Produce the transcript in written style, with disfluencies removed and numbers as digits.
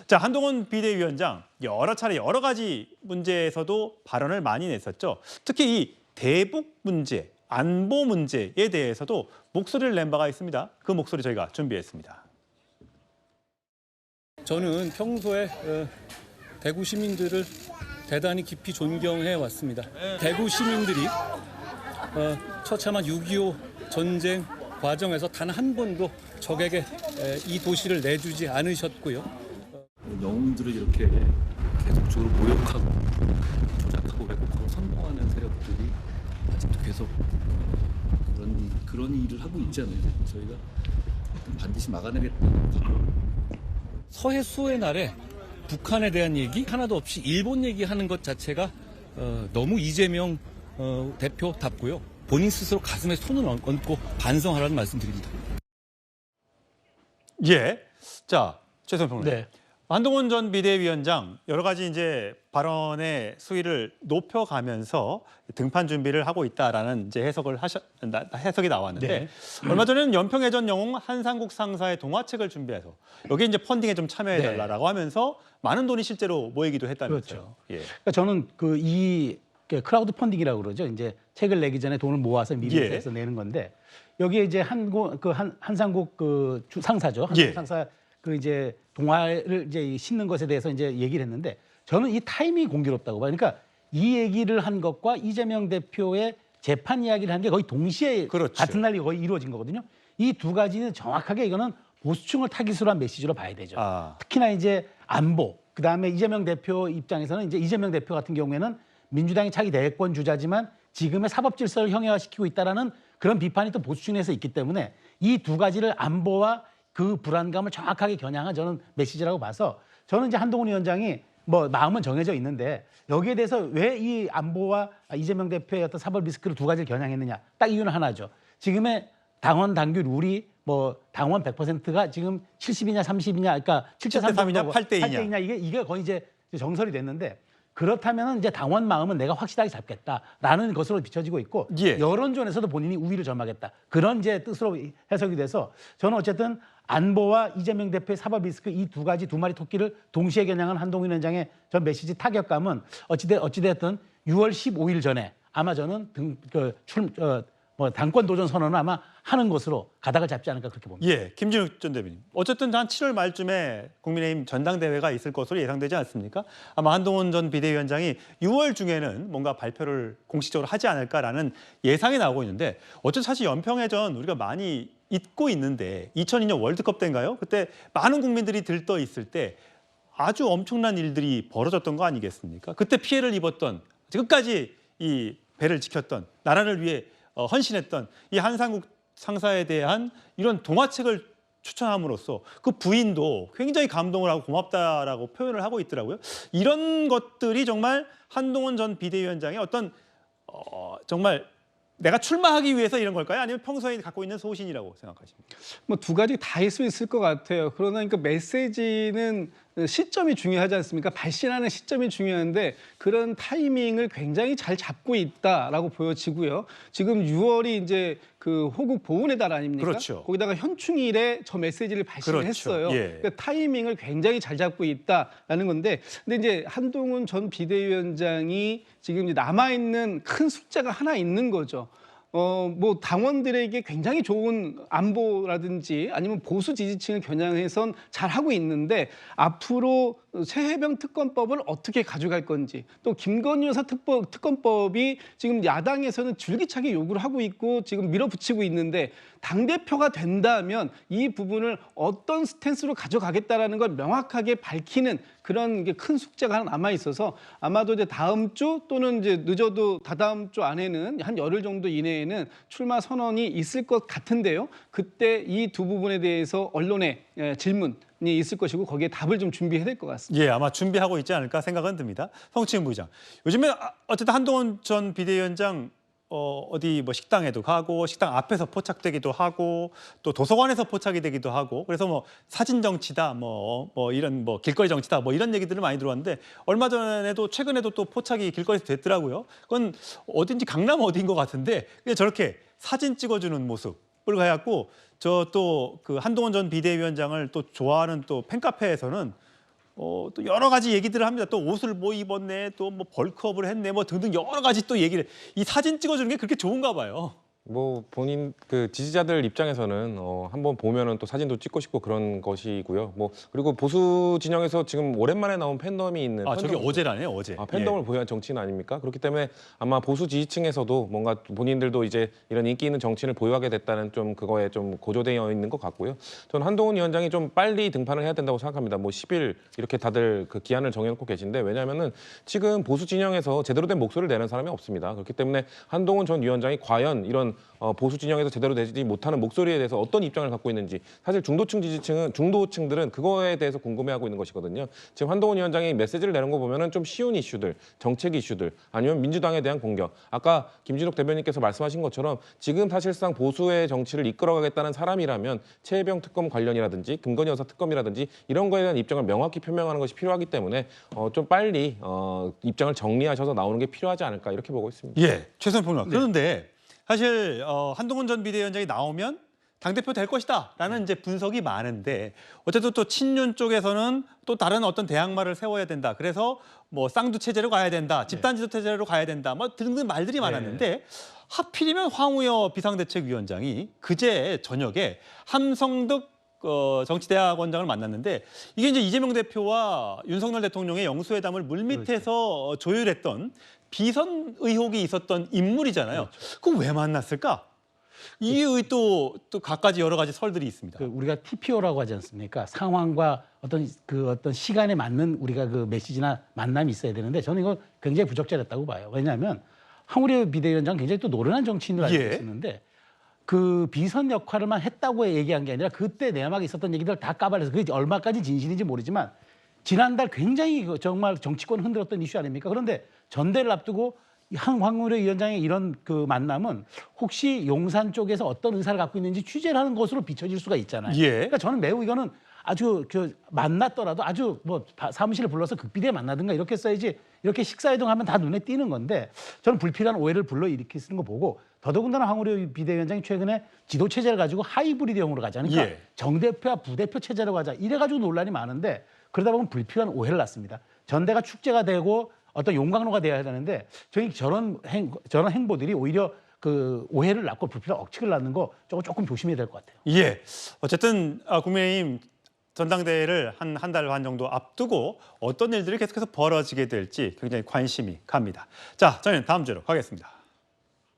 자, 한동훈 비대위원장 여러 차례 여러 가지 문제에서도 발언을 많이 냈었죠. 특히 이 대북 문제, 안보 문제에 대해서도 목소리를 낸 바가 있습니다. 그 목소리 저희가 준비했습니다. 저는 평소에 대구 시민들을 대단히 깊이 존경해 왔습니다. 대구 시민들이 처참한 6.25 전쟁 과정에서 단 한 번도 적에게 이 도시를 내주지 않으셨고요. 영웅들을 이렇게 계속적으로 모욕하고 조작하고 왜곡하고 선동하는 세력들이 아직도 계속 그런 일을 하고 있잖아요. 저희가 반드시 막아내겠다는 바로. 서해 수호의 날에 북한에 대한 얘기 하나도 없이 일본 얘기하는 것 자체가 너무 이재명 대표답고요. 본인 스스로 가슴에 손을 얹고 반성하라는 말씀드립니다. 예. 자, 최선 평론. 네. 한동훈 전 비대위원장 여러 가지 이제 발언의 수위를 높여가면서 등판 준비를 하고 있다라는 이제 해석이 나왔는데 네. 얼마 전에는 연평해 전 영웅 한상국 상사의 동화책을 준비해서 여기 이제 펀딩에 좀 참여해달라고 하면서 많은 돈이 실제로 모이기도 했다면서요. 그렇죠. 예. 그러니까 저는 이 크라우드 펀딩이라고 그러죠. 이제 책을 내기 전에 돈을 모아서 미리 해서 내는 건데 여기에 이제 한상국 상사죠. 한상국 상사 이제 동화를 이제 싣는 것에 대해서 이제 얘기를 했는데 저는 이 타이밍이 공교롭다고 봐요. 그러니까 이 얘기를 한 것과 이재명 대표의 재판 이야기를 한 게 거의 동시에 그렇죠. 같은 날이 거의 이루어진 거거든요. 이 두 가지는 정확하게 이거는 보수층을 타깃으로 한 메시지로 봐야 되죠. 특히나 이제 안보, 그다음에 이재명 대표 입장에서는 이제 이재명 대표 같은 경우에는 민주당이 차기 대권 주자지만 지금의 사법 질서를 형해화시키고 있다라는 그런 비판이 또 보수층에서 있기 때문에 이 두 가지를 안보와 그 불안감을 정확하게 겨냥한 저는 메시지라고 봐서 저는 이제 한동훈 위원장이 뭐 마음은 정해져 있는데 여기에 대해서 왜 이 안보와 이재명 대표의 어떤 사법 리스크를 두 가지를 겨냥했느냐 딱 이유는 하나죠. 지금의 당원 당규 룰이 뭐 당원 100%가 지금 70이냐 30이냐 그러니까 7대 3이냐 8대 2냐 8대 2냐 이게 거의 이제 정설이 됐는데 그렇다면 이제 당원 마음은 내가 확실하게 잡겠다라는 것으로 비춰지고 있고 여론전에서도 본인이 우위를 점하겠다 그런 이제 뜻으로 해석이 돼서 저는 어쨌든 안보와 이재명 대표의 사법 리스크 이 두 가지 두 마리 토끼를 동시에 겨냥한 한동훈 위원장의 전 메시지 타격감은 어찌됐든 6월 15일 전에 아마 저는 당권 도전 선언을 아마 하는 것으로 가닥을 잡지 않을까 그렇게 봅니다. 예, 김진욱 전 대변인. 어쨌든 한 7월 말쯤에 국민의힘 전당대회가 있을 것으로 예상되지 않습니까? 아마 한동훈 전 비대위원장이 6월 중에는 뭔가 발표를 공식적으로 하지 않을까라는 예상이 나오고 있는데 어쨌든 사실 연평해전 우리가 많이 잊고 있는데 2002년 월드컵 때인가요? 그때 많은 국민들이 들떠 있을 때 아주 엄청난 일들이 벌어졌던 거 아니겠습니까? 그때 피해를 입었던 끝까지 이 배를 지켰던 나라를 위해 헌신했던 이 한상국 상사에 대한 이런 동화책을 추천함으로써 그 부인도 굉장히 감동을 하고 고맙다라고 표현을 하고 있더라고요. 이런 것들이 정말 한동훈 전 비대위원장의 어떤 정말 내가 출마하기 위해서 이런 걸까요? 아니면 평소에 갖고 있는 소신이라고 생각하십니까? 뭐 두 가지 다 있을 수 있을 것 같아요. 그러나 그러니까 메시지는 시점이 중요하지 않습니까? 발신하는 시점이 중요한데 그런 타이밍을 굉장히 잘 잡고 있다라고 보여지고요. 지금 6월이 이제 그 호국 보훈의 달 아닙니까? 그렇죠. 거기다가 현충일에 저 메시지를 발신을 했어요. 그러니까 타이밍을 굉장히 잘 잡고 있다라는 건데, 근데 이제 한동훈 전 비대위원장이 지금 이제 남아 있는 큰 숙제가 하나 있는 거죠. 뭐 당원들에게 굉장히 좋은 안보라든지 아니면 보수 지지층을 겨냥해선 잘 하고 있는데 앞으로 최혜병 특검법을 어떻게 가져갈 건지 또 김건희 여사 특검법이 지금 야당에서는 줄기차게 요구를 하고 있고 지금 밀어붙이고 있는데 당대표가 된다면 이 부분을 어떤 스탠스로 가져가겠다라는 걸 명확하게 밝히는 그런 게 큰 숙제가 하나 남아 있어서 아마도 이제 다음 주 또는 이제 늦어도 다다음 주 안에는 한 열흘 정도 이내에는 출마 선언이 있을 것 같은데요. 그때 이 두 부분에 대해서 언론의 질문이 있을 것이고 거기에 답을 좀 준비해야 될 것 같습니다. 예, 아마 준비하고 있지 않을까 생각은 듭니다. 성치은 부의장. 요즘에 어쨌든 한동훈 전 비대위원장 어디 뭐 식당에도 가고 식당 앞에서 포착되기도 하고 또 도서관에서 포착이 되기도 하고 그래서 뭐 사진 정치다 뭐 이런 뭐 길거리 정치다 뭐 이런 얘기들을 많이 들어왔는데 얼마 전에도 최근에도 또 포착이 길거리에서 됐더라고요. 그건 어딘지 강남 어디인 것 같은데 그냥 저렇게 사진 찍어주는 모습을 가갖고 저 또 그 한동훈 전 비대위원장을 또 좋아하는 또 팬카페에서는 또 여러 가지 얘기들을 합니다. 또 옷을 뭐 입었네, 또 뭐 벌크업을 했네, 뭐 등등 여러 가지 또 얘기를. 이 사진 찍어주는 게 그렇게 좋은가 봐요. 뭐 본인 그 지지자들 입장에서는 한번 보면은 또 사진도 찍고 싶고 그런 것이고요. 뭐 그리고 보수 진영에서 지금 오랜만에 나온 팬덤이 있는 저게 어제라네요, 어제. 팬덤을 보유한 정치인 아닙니까? 그렇기 때문에 아마 보수 지지층에서도 뭔가 본인들도 이제 이런 인기 있는 정치인을 보유하게 됐다는 좀 그거에 좀 고조되어 있는 것 같고요. 저는 한동훈 위원장이 좀 빨리 등판을 해야 된다고 생각합니다. 뭐 10일 이렇게 다들 그 기한을 정해놓고 계신데 왜냐하면은 지금 보수 진영에서 제대로 된 목소리를 내는 사람이 없습니다. 그렇기 때문에 한동훈 전 위원장이 과연 이런 보수 진영에서 제대로 되지 못하는 목소리에 대해서 어떤 입장을 갖고 있는지 사실 중도층들은 그거에 대해서 궁금해하고 있는 것이거든요. 지금 한동훈 위원장이 메시지를 내는 거 보면은 좀 쉬운 이슈들, 정책 이슈들, 아니면 민주당에 대한 공격. 아까 김진욱 대변인께서 말씀하신 것처럼 지금 사실상 보수의 정치를 이끌어가겠다는 사람이라면 최혜병 특검 관련이라든지 김건희 여사 특검이라든지 이런 거에 대한 입장을 명확히 표명하는 것이 필요하기 때문에 좀 빨리 입장을 정리하셔서 나오는 게 필요하지 않을까 이렇게 보고 있습니다. 예, 최선 평론. 그런데 사실 한동훈 전 비대위원장이 나오면 당대표 될 것이다라는 이제 분석이 많은데 어쨌든 또 친윤 쪽에서는 또 다른 어떤 대항마를 세워야 된다. 그래서 뭐 쌍두 체제로 가야 된다. 집단지도 체제로 가야 된다. 뭐 등등 말들이 많았는데 하필이면 황우여 비상대책위원장이 그제 저녁에 함성득 정치대학원장을 만났는데 이게 이제 이재명 대표와 윤석열 대통령의 영수회담을 물밑에서 조율했던 비선 의혹이 있었던 인물이잖아요. 그럼 왜 만났을까? 이게 또 갖가지 여러 가지 설들이 있습니다. 우리가 TPO라고 하지 않습니까? 상황과 어떤 시간에 맞는 우리가 그 메시지나 만남이 있어야 되는데 저는 이거 굉장히 부적절했다고 봐요. 왜냐하면 황우려 비대위원장 굉장히 또 노련한 정치인으로 알고 있었는데 그 비선 역할을만 했다고 얘기한 게 아니라 그때 내막에 있었던 얘기들 다 까발려서 그게 얼마까지 진실인지 모르지만 지난달 굉장히 정말 정치권 흔들었던 이슈 아닙니까? 그런데 전대를 앞두고 황우려 위원장의 이런 그 만남은 혹시 용산 쪽에서 어떤 의사를 갖고 있는지 취재를 하는 것으로 비춰질 수가 있잖아요. 그러니까 저는 매우 이거는 아주 만났더라도 아주 뭐 사무실에 불러서 극비대에 만나든가 이렇게 써야지 이렇게 식사회동하면 다 눈에 띄는 건데 저는 불필요한 오해를 불러일으키는 거 보고 더더군다나 황우려 비대위원장이 최근에 지도 체제를 가지고 하이브리드형으로 가자. 그러니까 정 대표와 부대표 체제로 가자. 이래가지고 논란이 많은데 그러다 보면 불필요한 오해를 낳습니다. 전대가 축제가 되고 어떤 용광로가 돼야 되는데 저런 행보들이 오히려 그 오해를 낳고 불필요한 억측을 낳는 거 조금 조심해야 될 것 같아요. 예, 어쨌든 국민의힘 전당대회를 한 달 반 정도 앞두고 어떤 일들이 계속해서 벌어지게 될지 굉장히 관심이 갑니다. 자, 저희는 다음 주로 가겠습니다.